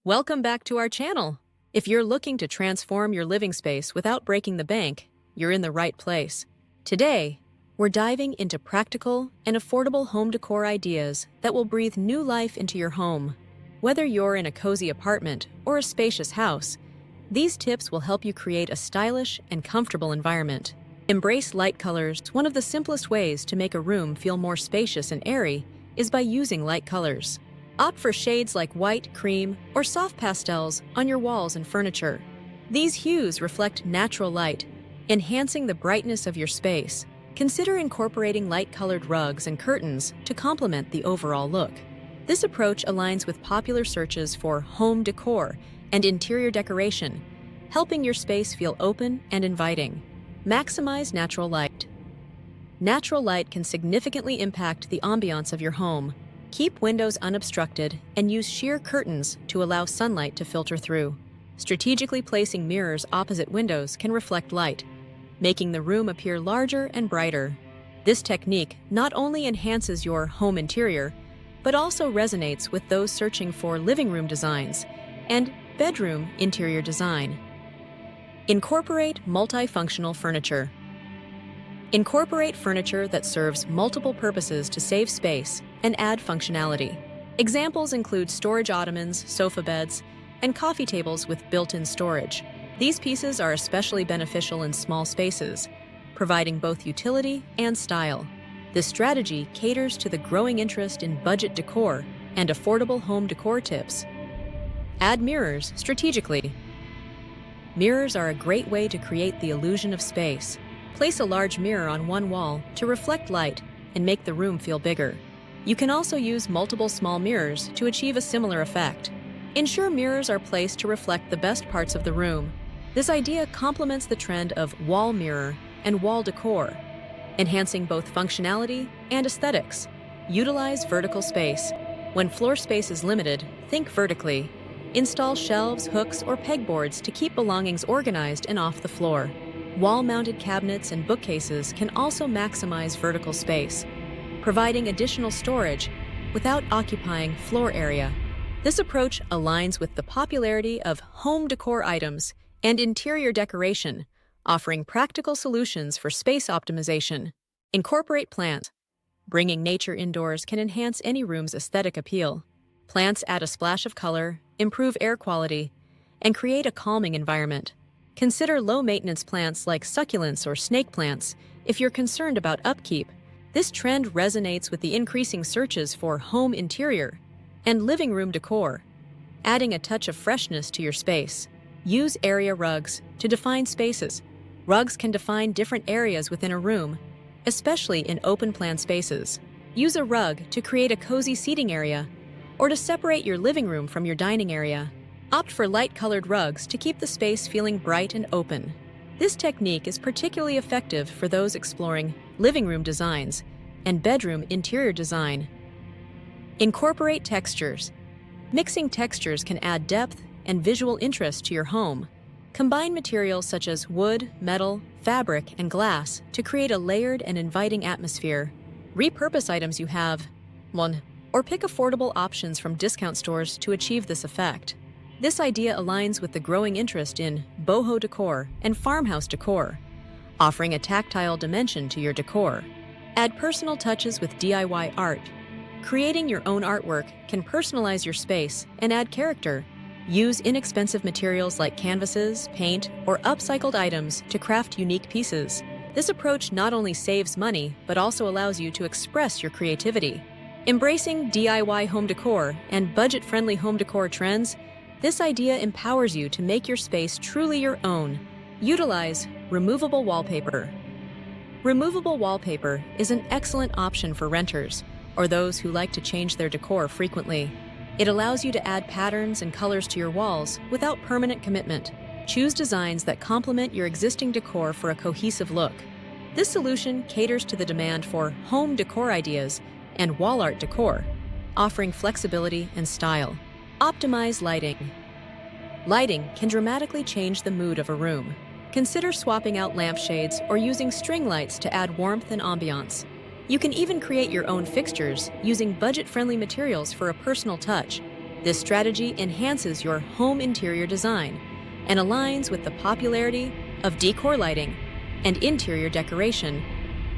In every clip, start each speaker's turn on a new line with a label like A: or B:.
A: Welcome back to our channel. If you're looking to transform your living space without breaking the bank, you're in the right place. Today, we're diving into practical and affordable home decor ideas that will breathe new life into your home. Whether you're in a cozy apartment or a spacious house, these tips will help you create a stylish and comfortable environment. Embrace light colors. One of the simplest ways to make a room feel more spacious and airy is by using light colors. Opt for shades like white, cream, or soft pastels on your walls and furniture. These hues reflect natural light, enhancing the brightness of your space. Consider incorporating light-colored rugs and curtains to complement the overall look. This approach aligns with popular searches for home decor and interior decoration, helping your space feel open and inviting. Maximize natural light. Natural light can significantly impact the ambiance of your home. Keep windows unobstructed and use sheer curtains to allow sunlight to filter through. Strategically placing mirrors opposite windows can reflect light, making the room appear larger and brighter. This technique not only enhances your home interior, but also resonates with those searching for living room designs and bedroom interior design. Incorporate multifunctional furniture. Incorporate furniture that serves multiple purposes to save space and add functionality. Examples include storage ottomans, sofa beds, and coffee tables with built-in storage. These pieces are especially beneficial in small spaces, providing both utility and style. This strategy caters to the growing interest in budget decor and affordable home decor tips. Add mirrors strategically. Mirrors are a great way to create the illusion of space. Place a large mirror on one wall to reflect light and make the room feel bigger. You can also use multiple small mirrors to achieve a similar effect. Ensure mirrors are placed to reflect the best parts of the room. This idea complements the trend of wall mirror and wall decor, enhancing both functionality and aesthetics. Utilize vertical space. When floor space is limited, think vertically. Install shelves, hooks, or pegboards to keep belongings organized and off the floor. Wall-mounted cabinets and bookcases can also maximize vertical space, providing additional storage without occupying floor area. This approach aligns with the popularity of home decor items and interior decoration, offering practical solutions for space optimization. Incorporate plants. Bringing nature indoors can enhance any room's aesthetic appeal. Plants add a splash of color, improve air quality, and create a calming environment. Consider low-maintenance plants like succulents or snake plants if you're concerned about upkeep. This trend resonates with the increasing searches for home interior and living room decor, adding a touch of freshness to your space. Use area rugs to define spaces. Rugs can define different areas within a room, especially in open-plan spaces. Use a rug to create a cozy seating area or to separate your living room from your dining area. Opt for light-colored rugs to keep the space feeling bright and open. This technique is particularly effective for those exploring living room designs and bedroom interior design. Incorporate textures. Mixing textures can add depth and visual interest to your home. Combine materials such as wood, metal, fabric, and glass to create a layered and inviting atmosphere. Repurpose items you have, or pick affordable options from discount stores to achieve this effect. This idea aligns with the growing interest in boho decor and farmhouse decor, offering a tactile dimension to your decor. Add personal touches with DIY art. Creating your own artwork can personalize your space and add character. Use inexpensive materials like canvases, paint, or upcycled items to craft unique pieces. This approach not only saves money, but also allows you to express your creativity. Embracing DIY home decor and budget-friendly home decor trends, this idea empowers you to make your space truly your own. Utilize removable wallpaper. Removable wallpaper is an excellent option for renters or those who like to change their decor frequently. It allows you to add patterns and colors to your walls without permanent commitment. Choose designs that complement your existing decor for a cohesive look. This solution caters to the demand for home decor ideas and wall art decor, offering flexibility and style. Optimize lighting. Lighting can dramatically change the mood of a room. Consider swapping out lampshades or using string lights to add warmth and ambiance. You can even create your own fixtures using budget-friendly materials for a personal touch. This strategy enhances your home interior design and aligns with the popularity of decor lighting and interior decoration.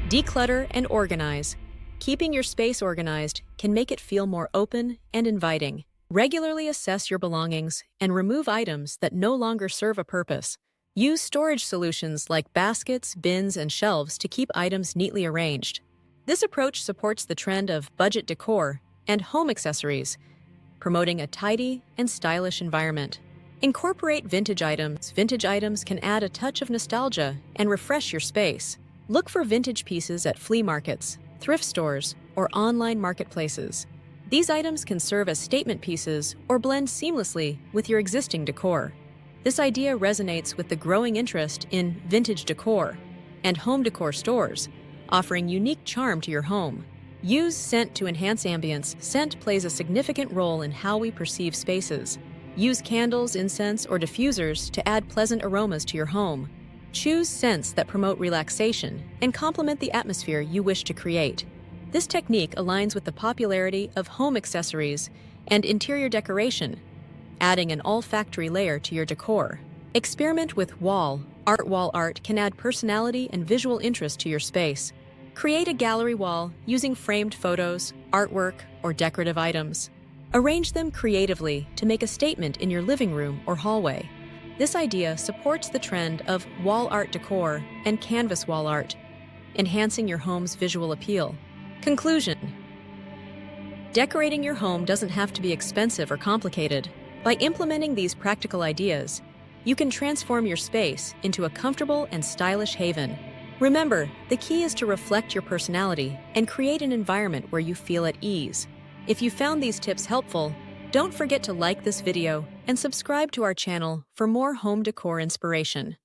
A: Declutter and organize. Keeping your space organized can make it feel more open and inviting. Regularly assess your belongings and remove items that no longer serve a purpose. Use storage solutions like baskets, bins, and shelves to keep items neatly arranged. This approach supports the trend of budget decor and home accessories, promoting a tidy and stylish environment. Incorporate vintage items. Vintage items can add a touch of nostalgia and refresh your space. Look for vintage pieces at flea markets, thrift stores, or online marketplaces. These items can serve as statement pieces or blend seamlessly with your existing decor. This idea resonates with the growing interest in vintage decor and home decor stores, offering unique charm to your home. Use scent to enhance ambience. Scent plays a significant role in how we perceive spaces. Use candles, incense, or diffusers to add pleasant aromas to your home. Choose scents that promote relaxation and complement the atmosphere you wish to create. This technique aligns with the popularity of home accessories and interior decoration, adding an olfactory layer to your decor. Experiment with wall art. Wall art can add personality and visual interest to your space. Create a gallery wall using framed photos, artwork, or decorative items. Arrange them creatively to make a statement in your living room or hallway. This idea supports the trend of wall art decor and canvas wall art, enhancing your home's visual appeal. Conclusion: decorating your home doesn't have to be expensive or complicated. By implementing these practical ideas, you can transform your space into a comfortable and stylish haven. Remember, the key is to reflect your personality and create an environment where you feel at ease. If you found these tips helpful, don't forget to like this video and subscribe to our channel for more home decor inspiration.